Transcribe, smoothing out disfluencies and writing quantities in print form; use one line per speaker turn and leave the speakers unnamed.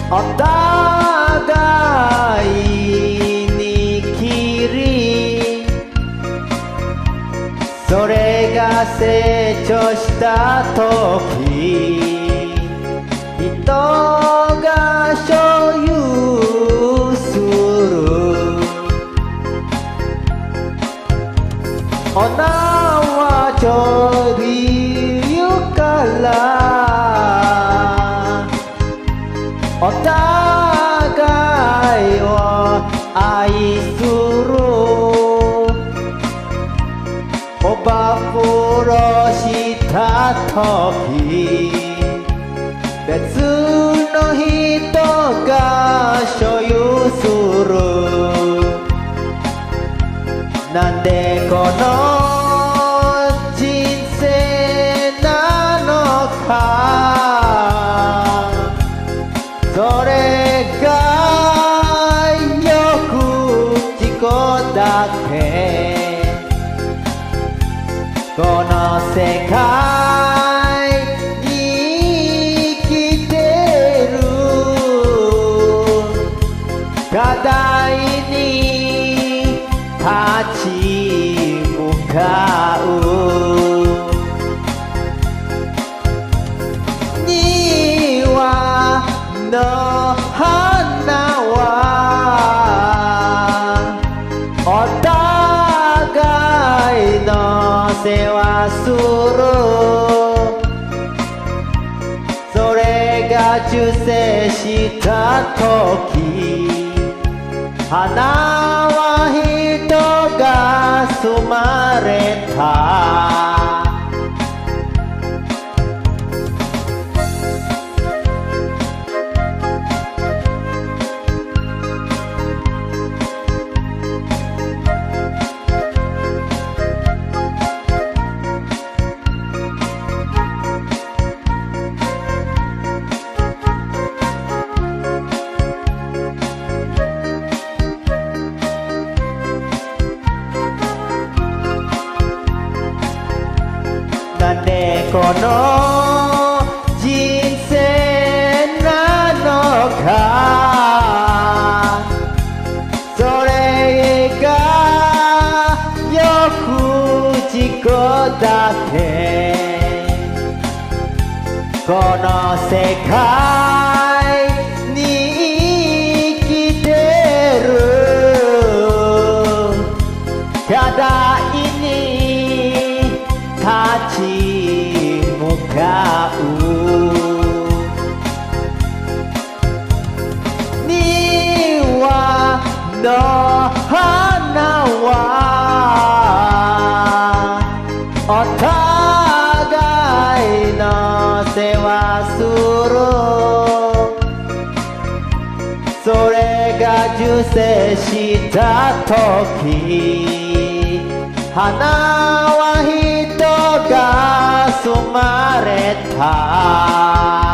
お互いにきりそれが成長した時人が所有する女は女流からお互いを愛するおばふろした時別の人が所有するなんでこの人生なのかそれがよく自己だけこの世界に生きてる課題に立ち向かう庭の花はお互いの世話するそれが受精した時花は人が生まれたなんでこの人生なのかそれがよく自己だけこの世界に生きてる課題に立ち向かう庭の花はお互いの世話するそれが受精した時花は人が生まれた